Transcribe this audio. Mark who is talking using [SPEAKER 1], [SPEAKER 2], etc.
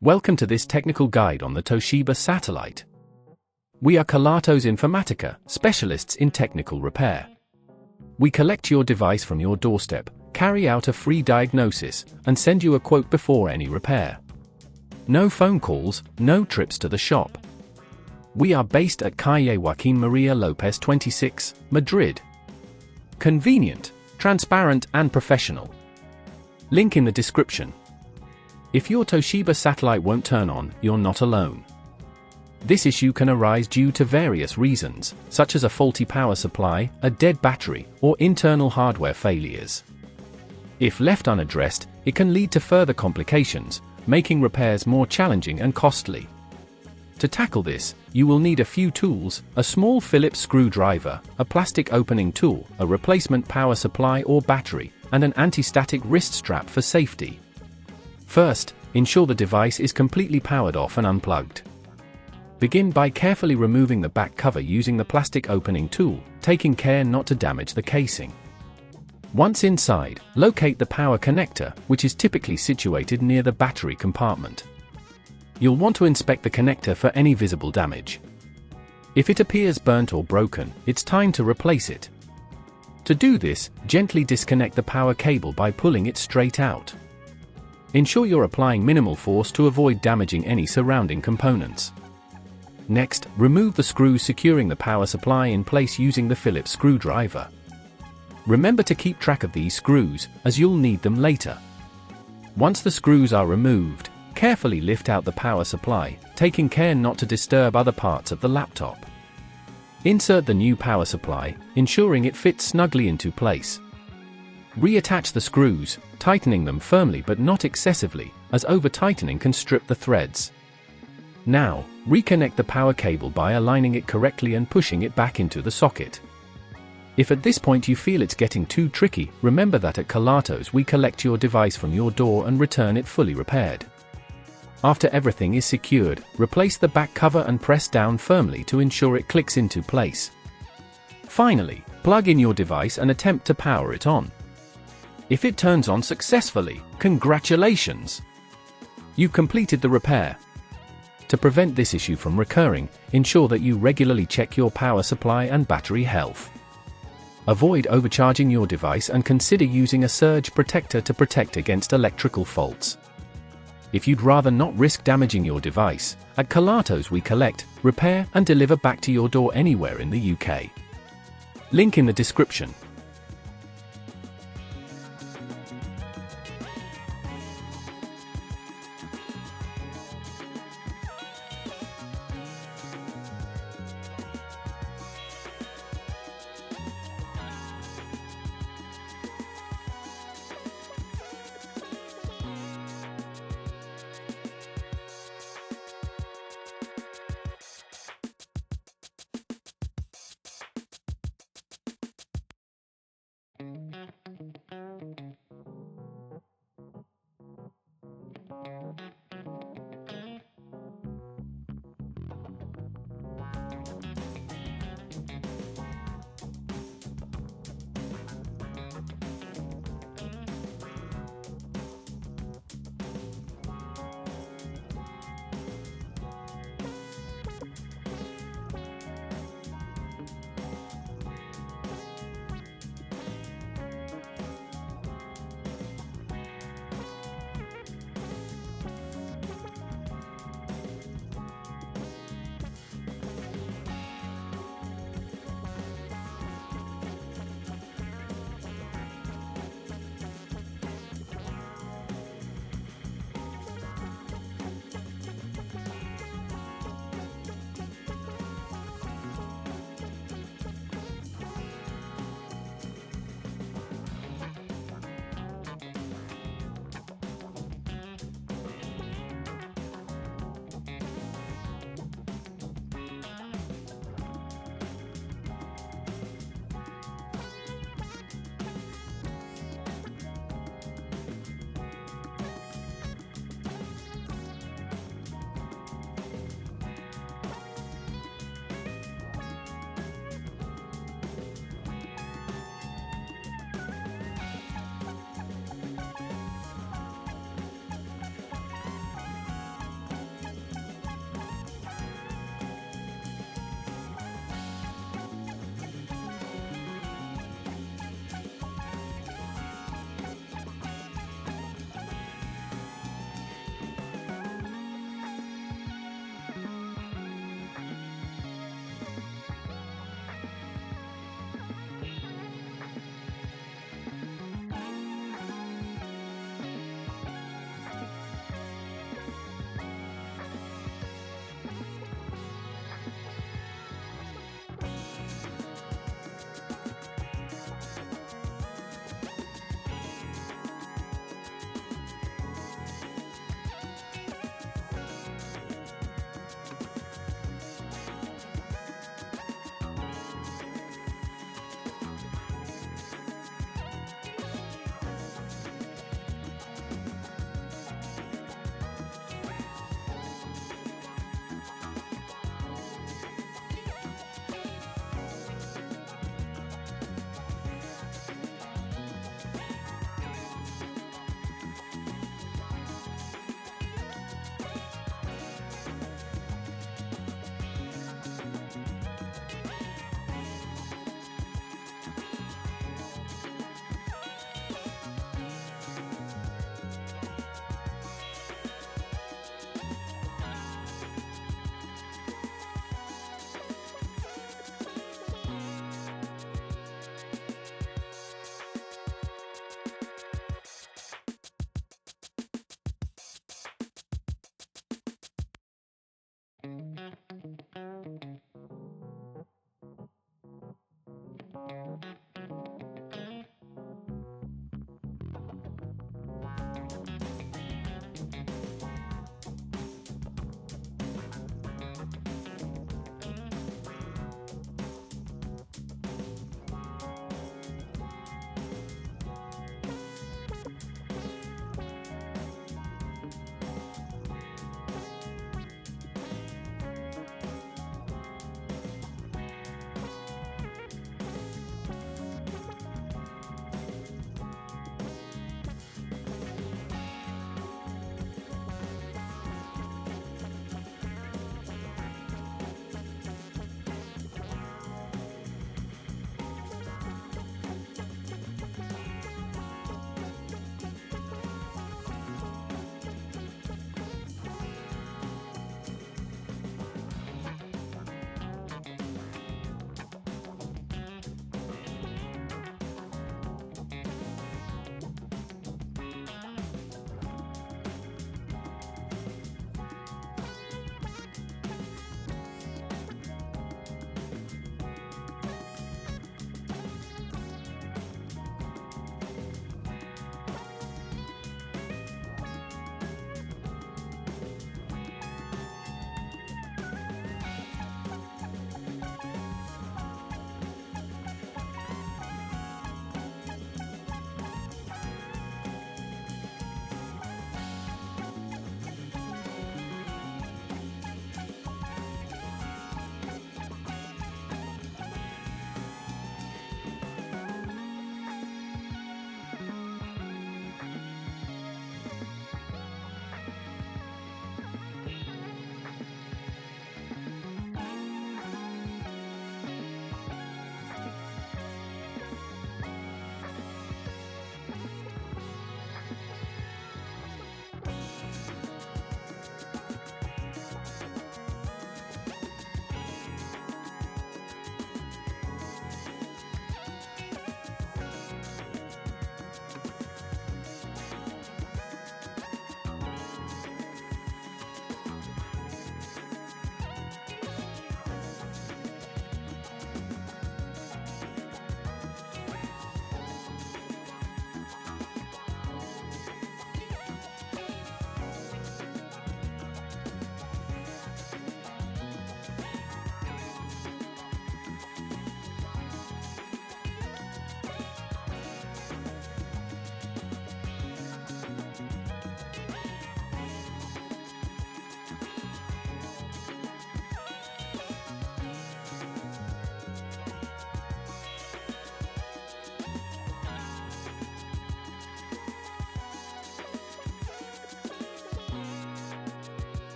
[SPEAKER 1] Welcome to this technical guide on the Toshiba Satellite. We are Kelatos Informatica, specialists in technical repair. We collect your device from your doorstep, carry out a free diagnosis, and send you a quote before any repair. No phone calls, no trips to the shop. We are based at Calle Joaquín María López 26, Madrid. Convenient, transparent and professional. Link in the description. If your Toshiba Satellite won't turn on, you're not alone. This issue can arise due to various reasons, such as a faulty power supply, a dead battery, or internal hardware failures. If left unaddressed, it can lead to further complications, making repairs more challenging and costly. To tackle this, you will need a few tools: a small Phillips screwdriver, a plastic opening tool, a replacement power supply or battery, and an anti-static wrist strap for safety. First, ensure the device is completely powered off and unplugged. Begin by carefully removing the back cover using the plastic opening tool, taking care not to damage the casing. Once inside, locate the power connector, which is typically situated near the battery compartment. You'll want to inspect the connector for any visible damage. If it appears burnt or broken, it's time to replace it. To do this, gently disconnect the power cable by pulling it straight out. Ensure you're applying minimal force to avoid damaging any surrounding components. Next, remove the screws securing the power supply in place using the Phillips screwdriver. Remember to keep track of these screws, as you'll need them later. Once the screws are removed, carefully lift out the power supply, taking care not to disturb other parts of the laptop. Insert the new power supply, ensuring it fits snugly into place. Reattach the screws, tightening them firmly but not excessively, as over-tightening can strip the threads. Now, reconnect the power cable by aligning it correctly and pushing it back into the socket. If at this point you feel it's getting too tricky, remember that at Kelatos we collect your device from your door and return it fully repaired. After everything is secured, replace the back cover and press down firmly to ensure it clicks into place. Finally, plug in your device and attempt to power it on. If it turns on successfully, congratulations! You completed the repair. To prevent this issue from recurring, ensure that you regularly check your power supply and battery health. Avoid overcharging your device and consider using a surge protector to protect against electrical faults. If you'd rather not risk damaging your device, at Kelatos we collect, repair and deliver back to your door anywhere in the UK. Link in the description.